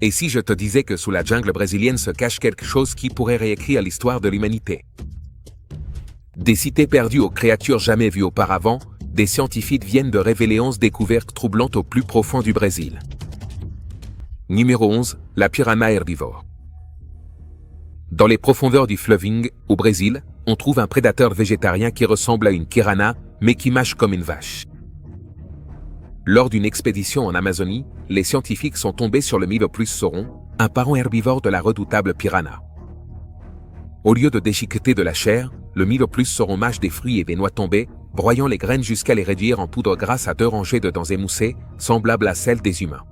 Et si je te disais que sous la jungle brésilienne se cache quelque chose qui pourrait réécrire l'histoire de l'humanité? Des cités perdues aux créatures jamais vues auparavant, des scientifiques viennent de révéler 11 découvertes troublantes au plus profond du Brésil. Numéro 11, la piranha herbivore. Dans les profondeurs du Fluvingue, au Brésil, on trouve un prédateur végétarien qui ressemble à une piranha, mais qui mâche comme une vache. Lors d'une expédition en Amazonie, les scientifiques sont tombés sur le Milhoplus sauron, un parent herbivore de la redoutable piranha. Au lieu de déchiqueter de la chair, le Milhoplus sauron mâche des fruits et des noix tombées, broyant les graines jusqu'à les réduire en poudre grâce à 2 rangées de dents émoussées, semblables à celles des humains.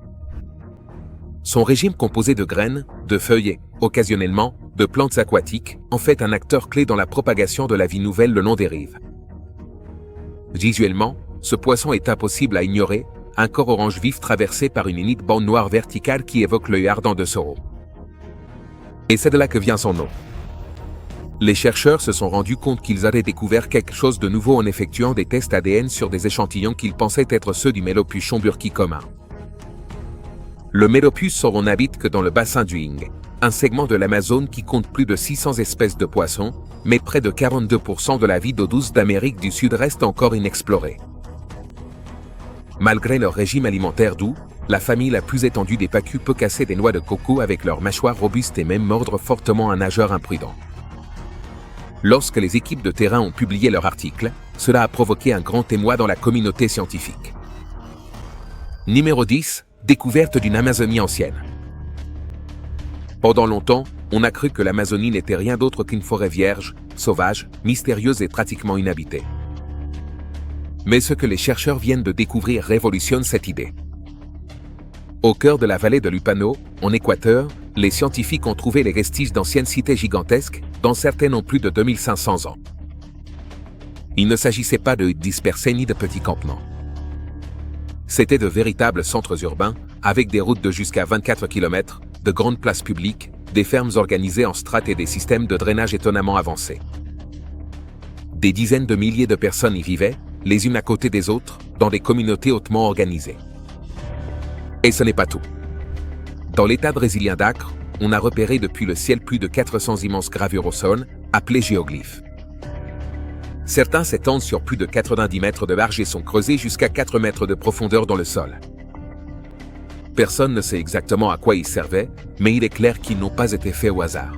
Son régime composé de graines, de feuilles et, occasionnellement, de plantes aquatiques, en fait un acteur clé dans la propagation de la vie nouvelle le long des rives. Visuellement, ce poisson est impossible à ignorer, un corps orange vif traversé par une unique bande noire verticale qui évoque l'œil ardent de Sauron. Et c'est de là que vient son nom. Les chercheurs se sont rendus compte qu'ils avaient découvert quelque chose de nouveau en effectuant des tests ADN sur des échantillons qu'ils pensaient être ceux du Mélopus chamburki commun. Le Mélopus sauron n'habite que dans le bassin du Ing, un segment de l'Amazone qui compte plus de 600 espèces de poissons, mais près de 42% de la vie d'eau douce d'Amérique du Sud reste encore inexplorée. Malgré leur régime alimentaire doux, la famille la plus étendue des pacus peut casser des noix de coco avec leurs mâchoires robustes et même mordre fortement un nageur imprudent. Lorsque les équipes de terrain ont publié leur article, cela a provoqué un grand émoi dans la communauté scientifique. Numéro 10, découverte d'une Amazonie ancienne. Pendant longtemps, on a cru que l'Amazonie n'était rien d'autre qu'une forêt vierge, sauvage, mystérieuse et pratiquement inhabitée. Mais ce que les chercheurs viennent de découvrir révolutionne cette idée. Au cœur de la vallée de Lupano, en Équateur, les scientifiques ont trouvé les vestiges d'anciennes cités gigantesques, dont certaines ont plus de 2500 ans. Il ne s'agissait pas de huttes dispersées ni de petits campements. C'étaient de véritables centres urbains, avec des routes de jusqu'à 24 km, de grandes places publiques, des fermes organisées en strates et des systèmes de drainage étonnamment avancés. Des dizaines de milliers de personnes y vivaient, les unes à côté des autres, dans des communautés hautement organisées. Et ce n'est pas tout. Dans l'état brésilien d'Acre, on a repéré depuis le ciel plus de 400 immenses gravures au sol, appelées géoglyphes. Certains s'étendent sur plus de 90 mètres de large et sont creusés jusqu'à 4 mètres de profondeur dans le sol. Personne ne sait exactement à quoi ils servaient, mais il est clair qu'ils n'ont pas été faits au hasard.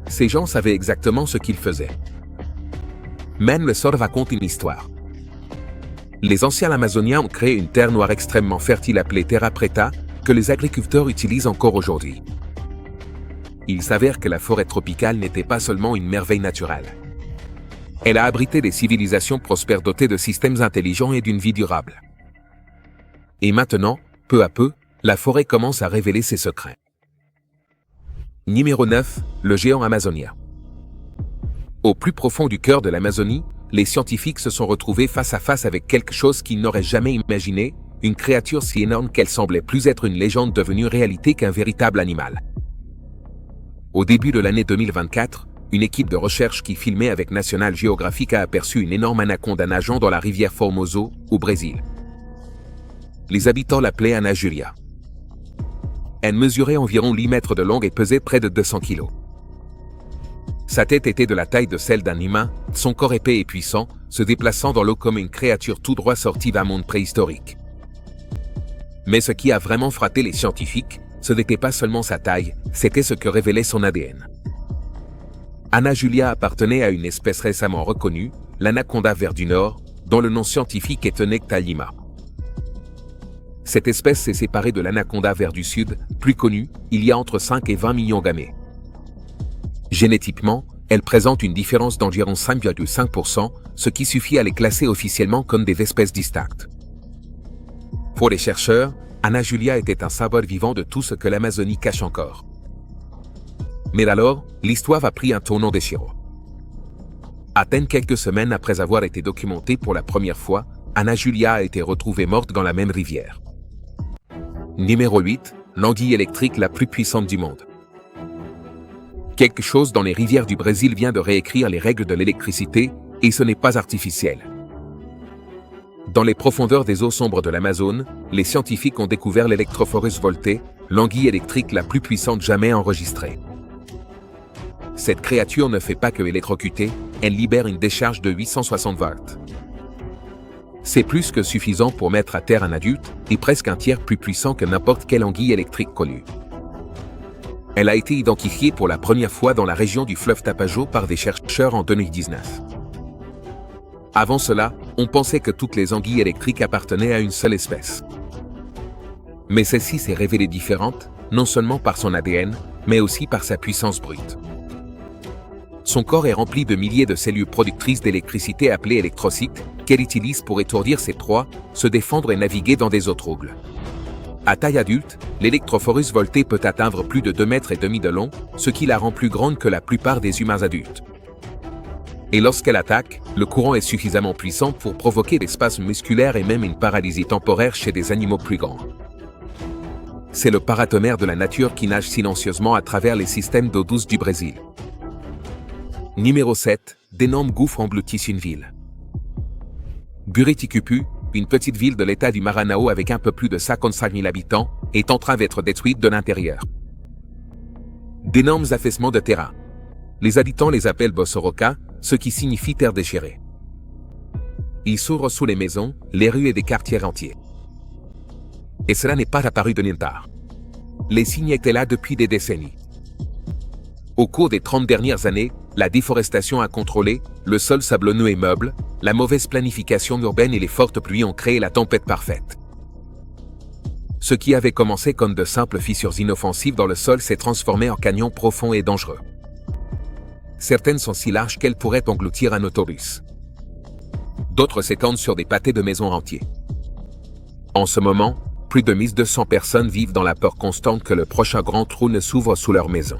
Ces gens savaient exactement ce qu'ils faisaient. Même le sol raconte une histoire. Les anciens Amazoniens ont créé une terre noire extrêmement fertile appelée Terra Preta, que les agriculteurs utilisent encore aujourd'hui. Il s'avère que la forêt tropicale n'était pas seulement une merveille naturelle. Elle a abrité des civilisations prospères dotées de systèmes intelligents et d'une vie durable. Et maintenant, peu à peu, la forêt commence à révéler ses secrets. Numéro 9, le géant amazonien. Au plus profond du cœur de l'Amazonie, les scientifiques se sont retrouvés face à face avec quelque chose qu'ils n'auraient jamais imaginé, une créature si énorme qu'elle semblait plus être une légende devenue réalité qu'un véritable animal. Au début de l'année 2024, une équipe de recherche qui filmait avec National Geographic a aperçu une énorme anaconda nageant dans la rivière Formoso, au Brésil. Les habitants l'appelaient Ana Julia. Elle mesurait environ 8 mètres de long et pesait près de 200 kg. Sa tête était de la taille de celle d'un humain, son corps épais et puissant, se déplaçant dans l'eau comme une créature tout droit sortie d'un monde préhistorique. Mais ce qui a vraiment frappé les scientifiques, ce n'était pas seulement sa taille, c'était ce que révélait son ADN. Ana Julia appartenait à une espèce récemment reconnue, l'anaconda vert du Nord, dont le nom scientifique est Nectalima. Cette espèce s'est séparée de l'anaconda vert du Sud, plus connue, il y a entre 5 et 20 millions d'années. Génétiquement, elle présente une différence d'environ 5,5%, ce qui suffit à les classer officiellement comme des espèces distinctes. Pour les chercheurs, Ana Julia était un symbole vivant de tout ce que l'Amazonie cache encore. Mais alors, l'histoire a pris un tournant déchirant. À peine quelques semaines après avoir été documentée pour la première fois, Ana Julia a été retrouvée morte dans la même rivière. Numéro 8, l'anguille électrique la plus puissante du monde. Quelque chose dans les rivières du Brésil vient de réécrire les règles de l'électricité, et ce n'est pas artificiel. Dans les profondeurs des eaux sombres de l'Amazone, les scientifiques ont découvert l'électrophorus voltée, l'anguille électrique la plus puissante jamais enregistrée. Cette créature ne fait pas que électrocuter, elle libère une décharge de 860 volts. C'est plus que suffisant pour mettre à terre un adulte, et presque un tiers plus puissant que n'importe quelle anguille électrique connue. Elle a été identifiée pour la première fois dans la région du fleuve Tapajós par des chercheurs en 2019. Avant cela, on pensait que toutes les anguilles électriques appartenaient à une seule espèce. Mais celle-ci s'est révélée différente, non seulement par son ADN, mais aussi par sa puissance brute. Son corps est rempli de milliers de cellules productrices d'électricité appelées électrocytes, qu'elle utilise pour étourdir ses proies, se défendre et naviguer dans des eaux troubles. À taille adulte, l'électrophorus volté peut atteindre plus de 2,5 mètres de long, ce qui la rend plus grande que la plupart des humains adultes. Et lorsqu'elle attaque, le courant est suffisamment puissant pour provoquer des spasmes musculaires et même une paralysie temporaire chez des animaux plus grands. C'est le paratonnerre de la nature qui nage silencieusement à travers les systèmes d'eau douce du Brésil. Numéro 7. D'énormes gouffres engloutissent une ville. Buriticupu, une petite ville de l'état du Maranhão avec un peu plus de 55 000 habitants, est en train d'être détruite de l'intérieur. D'énormes affaissements de terrain. Les habitants les appellent Bossoroca, ce qui signifie terre déchirée. Ils s'ouvrent sous les maisons, les rues et des quartiers entiers. Et cela n'est pas apparu de nulle part. Les signes étaient là depuis des décennies. Au cours des 30 dernières années, la déforestation incontrôlée, le sol sablonneux et meuble, la mauvaise planification urbaine et les fortes pluies ont créé la tempête parfaite. Ce qui avait commencé comme de simples fissures inoffensives dans le sol s'est transformé en canyon profond et dangereux. Certaines sont si larges qu'elles pourraient engloutir un autobus. D'autres s'étendent sur des pâtés de maisons entiers. En ce moment, plus de 1200 personnes vivent dans la peur constante que le prochain grand trou ne s'ouvre sous leur maison.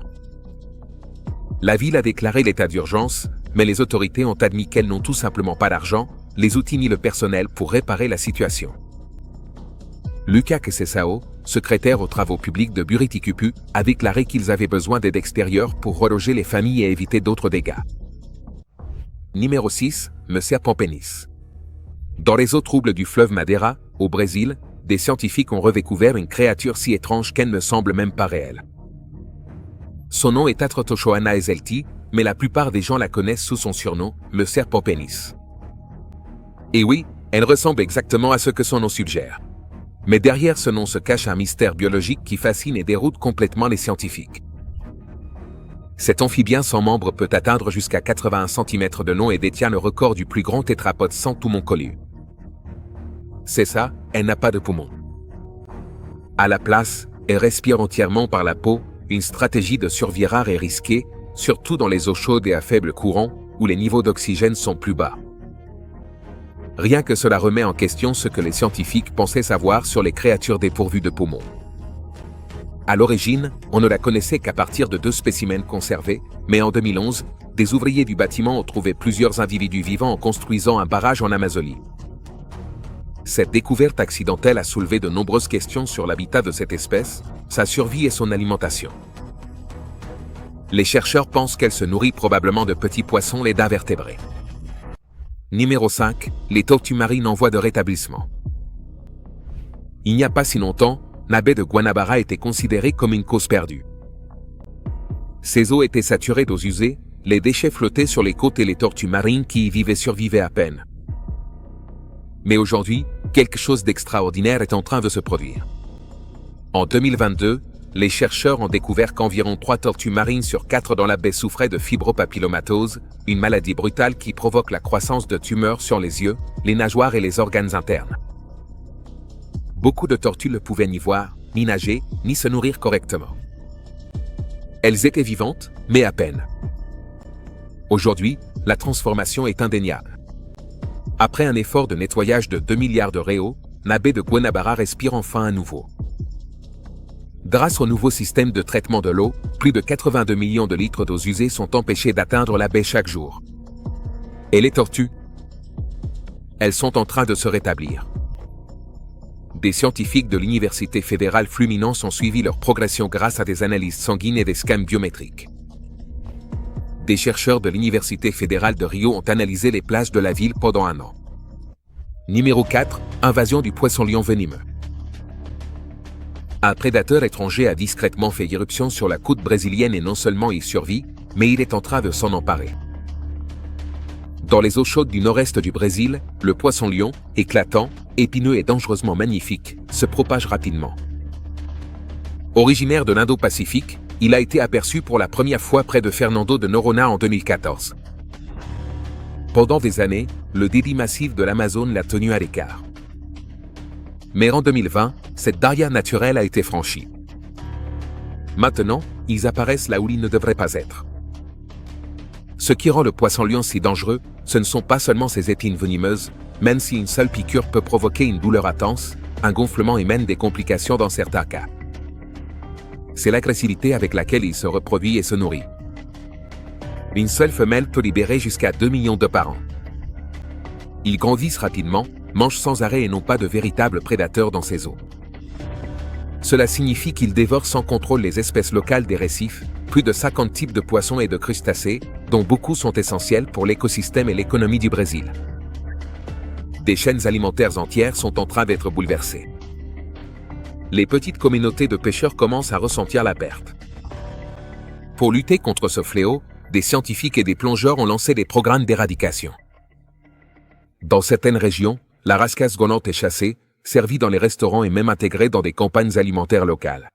La ville a déclaré l'état d'urgence, mais les autorités ont admis qu'elles n'ont tout simplement pas l'argent, les outils ni le personnel pour réparer la situation. Lucas Quesesao, secrétaire aux travaux publics de Buriticupu, a déclaré qu'ils avaient besoin d'aide extérieure pour reloger les familles et éviter d'autres dégâts. Numéro 6. Le serpent pénis. Dans les eaux troubles du fleuve Madeira, au Brésil, des scientifiques ont redécouvert une créature si étrange qu'elle ne semble même pas réelle. Son nom est Atrotoshoana ezelti, mais la plupart des gens la connaissent sous son surnom, le serpent pénis. Et oui, elle ressemble exactement à ce que son nom suggère. Mais derrière ce nom se cache un mystère biologique qui fascine et déroute complètement les scientifiques. Cet amphibien sans membre peut atteindre jusqu'à 81 cm de long et détient le record du plus grand tétrapode sans poumon collu. C'est ça, elle n'a pas de poumon. À la place, elle respire entièrement par la peau, une stratégie de survie rare et risquée, surtout dans les eaux chaudes et à faible courant, où les niveaux d'oxygène sont plus bas. Rien que cela remet en question ce que les scientifiques pensaient savoir sur les créatures dépourvues de poumons. À l'origine, on ne la connaissait qu'à partir de 2 spécimens conservés, mais en 2011, des ouvriers du bâtiment ont trouvé plusieurs individus vivants en construisant un barrage en Amazonie. Cette découverte accidentelle a soulevé de nombreuses questions sur l'habitat de cette espèce, sa survie et son alimentation. Les chercheurs pensent qu'elle se nourrit probablement de petits poissons et d'invertébrés. Numéro 5. Les tortues marines en voie de rétablissement. Il n'y a pas si longtemps, la baie de Guanabara était considérée comme une cause perdue. Ces eaux étaient saturées d'eaux usées, les déchets flottaient sur les côtes et les tortues marines qui y vivaient survivaient à peine. Mais aujourd'hui, quelque chose d'extraordinaire est en train de se produire. En 2022, les chercheurs ont découvert qu'environ 3 tortues marines sur 4 dans la baie souffraient de fibropapillomatose, une maladie brutale qui provoque la croissance de tumeurs sur les yeux, les nageoires et les organes internes. Beaucoup de tortues ne pouvaient ni voir, ni nager, ni se nourrir correctement. Elles étaient vivantes, mais à peine. Aujourd'hui, la transformation est indéniable. Après un effort de nettoyage de 2 milliards de réaux, la baie de Guanabara respire enfin à nouveau. Grâce au nouveau système de traitement de l'eau, plus de 82 millions de litres d'eau usée sont empêchés d'atteindre la baie chaque jour. Et les tortues? Elles sont en train de se rétablir. Des scientifiques de l'Université fédérale Fluminense ont suivi leur progression grâce à des analyses sanguines et des scans biométriques. Des chercheurs de l'Université fédérale de Rio ont analysé les plages de la ville pendant 1 an. Numéro 4. Invasion du poisson-lion venimeux. Un prédateur étranger a discrètement fait irruption sur la côte brésilienne et non seulement y survit, mais il est en train de s'en emparer. Dans les eaux chaudes du nord-est du Brésil, le poisson-lion, éclatant, épineux et dangereusement magnifique, se propage rapidement. Originaire de l'Indo-Pacifique, il a été aperçu pour la première fois près de Fernando de Noronha en 2014. Pendant des années, le débit massif de l'Amazone l'a tenu à l'écart. Mais en 2020, cette barrière naturelle a été franchie. Maintenant, ils apparaissent là où ils ne devraient pas être. Ce qui rend le poisson-lion si dangereux, ce ne sont pas seulement ses épines venimeuses, même si une seule piqûre peut provoquer une douleur intense, un gonflement et même des complications dans certains cas. C'est l'agressivité avec laquelle il se reproduit et se nourrit. Une seule femelle peut libérer jusqu'à 2 millions d'œufs par an. Ils grandissent rapidement, mangent sans arrêt et n'ont pas de véritables prédateurs dans ces eaux. Cela signifie qu'ils dévorent sans contrôle les espèces locales des récifs, plus de 50 types de poissons et de crustacés, dont beaucoup sont essentiels pour l'écosystème et l'économie du Brésil. Des chaînes alimentaires entières sont en train d'être bouleversées. Les petites communautés de pêcheurs commencent à ressentir la perte. Pour lutter contre ce fléau, des scientifiques et des plongeurs ont lancé des programmes d'éradication. Dans certaines régions, la rascasse golante est chassée, servie dans les restaurants et même intégrée dans des campagnes alimentaires locales.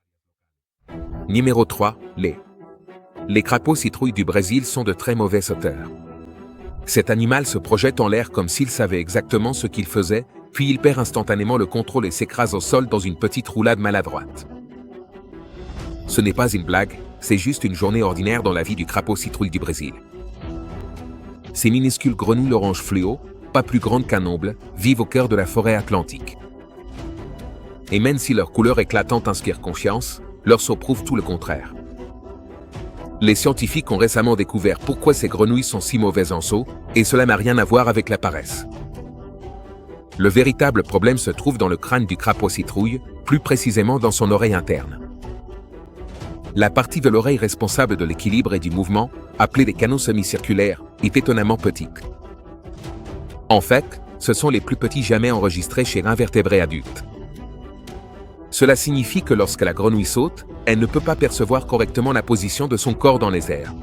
Numéro 3, les crapauds citrouilles du Brésil sont de très mauvais sauteurs. Cet animal se projette en l'air comme s'il savait exactement ce qu'il faisait, puis il perd instantanément le contrôle et s'écrase au sol dans une petite roulade maladroite. Ce n'est pas une blague, c'est juste une journée ordinaire dans la vie du crapaud citrouille du Brésil. Ces minuscules grenouilles orange fluo, pas plus grandes qu'un omble, vivent au cœur de la forêt atlantique. Et même si leur couleur éclatante inspire confiance, leur saut prouve tout le contraire. Les scientifiques ont récemment découvert pourquoi ces grenouilles sont si mauvaises en saut, et cela n'a rien à voir avec la paresse. Le véritable problème se trouve dans le crâne du crapaud citrouille, plus précisément dans son oreille interne. La partie de l'oreille responsable de l'équilibre et du mouvement, appelée les canaux semi-circulaires, est étonnamment petite. En fait, ce sont les plus petits jamais enregistrés chez l'invertébré adulte. Cela signifie que lorsque la grenouille saute, elle ne peut pas percevoir correctement la position de son corps dans les airs.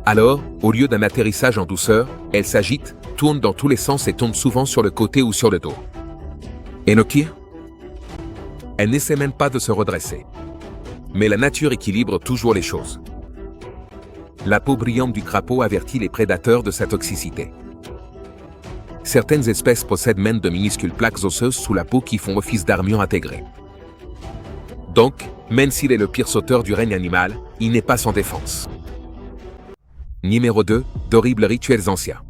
Alors, au lieu d'un atterrissage en douceur, elle s'agite, tourne dans tous les sens et tombe souvent sur le côté ou sur le dos. Et Nokia ? Elle n'essaie même pas de se redresser. Mais la nature équilibre toujours les choses. La peau brillante du crapaud avertit les prédateurs de sa toxicité. Certaines espèces possèdent même de minuscules plaques osseuses sous la peau qui font office d'armure intégrée. Donc, même s'il est le pire sauteur du règne animal, il n'est pas sans défense. Numéro 2, d'horribles rituels anciens.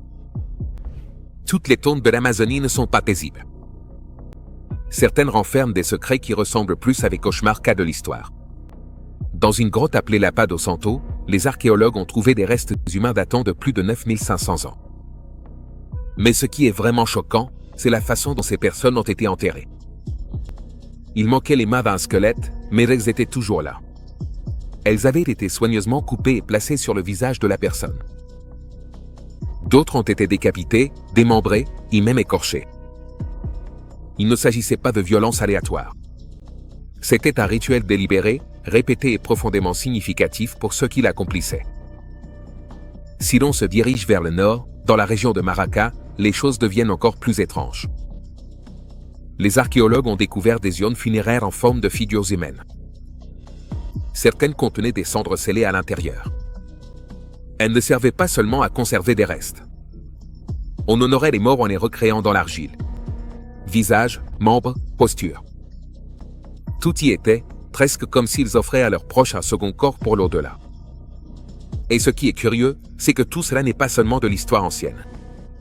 Toutes les tombes de l'Amazonie ne sont pas paisibles. Certaines renferment des secrets qui ressemblent plus à des cauchemars qu'à de l'histoire. Dans une grotte appelée Lapa do Santo, les archéologues ont trouvé des restes humains datant de plus de 9500 ans. Mais ce qui est vraiment choquant, c'est la façon dont ces personnes ont été enterrées. Il manquait les mains d'un squelette, mais elles étaient toujours là. Elles avaient été soigneusement coupées et placées sur le visage de la personne. D'autres ont été décapitées, démembrées, et même écorchées. Il ne s'agissait pas de violence aléatoire. C'était un rituel délibéré, répété et profondément significatif pour ceux qui l'accomplissaient. Si l'on se dirige vers le nord, dans la région de Maraca, les choses deviennent encore plus étranges. Les archéologues ont découvert des urnes funéraires en forme de figures humaines. Certaines contenaient des cendres scellées à l'intérieur. Elles ne servaient pas seulement à conserver des restes. On honorait les morts en les recréant dans l'argile. Visage, membres, posture. Tout y était, presque comme s'ils offraient à leurs proches un second corps pour l'au-delà. Et ce qui est curieux, c'est que tout cela n'est pas seulement de l'histoire ancienne.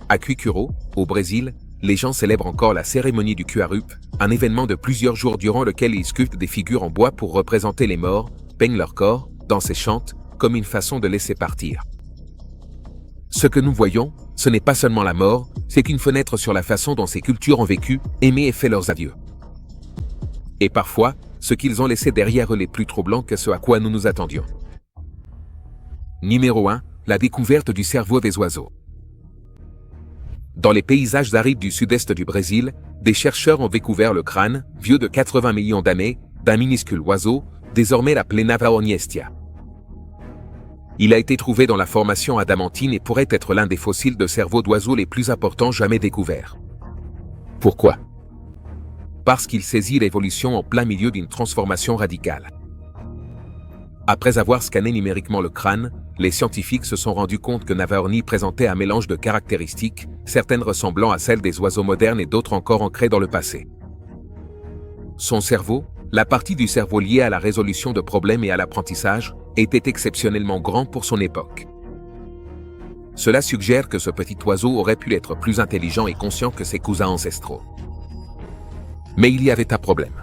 À Cuicuro, au Brésil, les gens célèbrent encore la cérémonie du Cuarup, un événement de plusieurs jours durant lequel ils sculptent des figures en bois pour représenter les morts, peignent leur corps, dansent et chantent, comme une façon de laisser partir. Ce que nous voyons, ce n'est pas seulement la mort, c'est qu'une fenêtre sur la façon dont ces cultures ont vécu, aimé et fait leurs adieux. Et parfois, ce qu'ils ont laissé derrière eux est plus troublant que ce à quoi nous nous attendions. Numéro 1, la découverte du cerveau des oiseaux. Dans les paysages arides du sud-est du Brésil, des chercheurs ont découvert le crâne, vieux de 80 millions d'années, d'un minuscule oiseau, désormais appelé Navaornis estia. Il a été trouvé dans la formation adamantine et pourrait être l'un des fossiles de cerveau d'oiseaux les plus importants jamais découverts. Pourquoi? Parce qu'il saisit l'évolution en plein milieu d'une transformation radicale. Après avoir scanné numériquement le crâne, les scientifiques se sont rendus compte que Navaornis présentait un mélange de caractéristiques, certaines ressemblant à celles des oiseaux modernes et d'autres encore ancrées dans le passé. Son cerveau, la partie du cerveau liée à la résolution de problèmes et à l'apprentissage, était exceptionnellement grand pour son époque. Cela suggère que ce petit oiseau aurait pu être plus intelligent et conscient que ses cousins ancestraux. Mais il y avait un problème.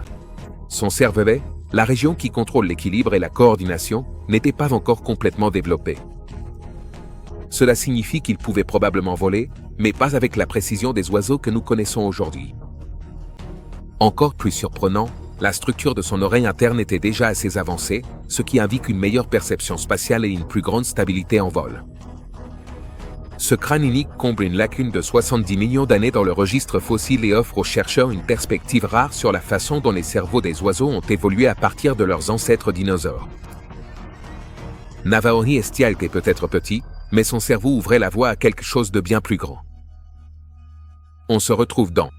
Son cervelet, la région qui contrôle l'équilibre et la coordination, n'était pas encore complètement développée. Cela signifie qu'il pouvait probablement voler, mais pas avec la précision des oiseaux que nous connaissons aujourd'hui. Encore plus surprenant, la structure de son oreille interne était déjà assez avancée, ce qui indique une meilleure perception spatiale et une plus grande stabilité en vol. Ce crâne unique comble une lacune de 70 millions d'années dans le registre fossile et offre aux chercheurs une perspective rare sur la façon dont les cerveaux des oiseaux ont évolué à partir de leurs ancêtres dinosaures. Navaornis estia était peut-être petit, mais son cerveau ouvrait la voie à quelque chose de bien plus grand. On se retrouve dans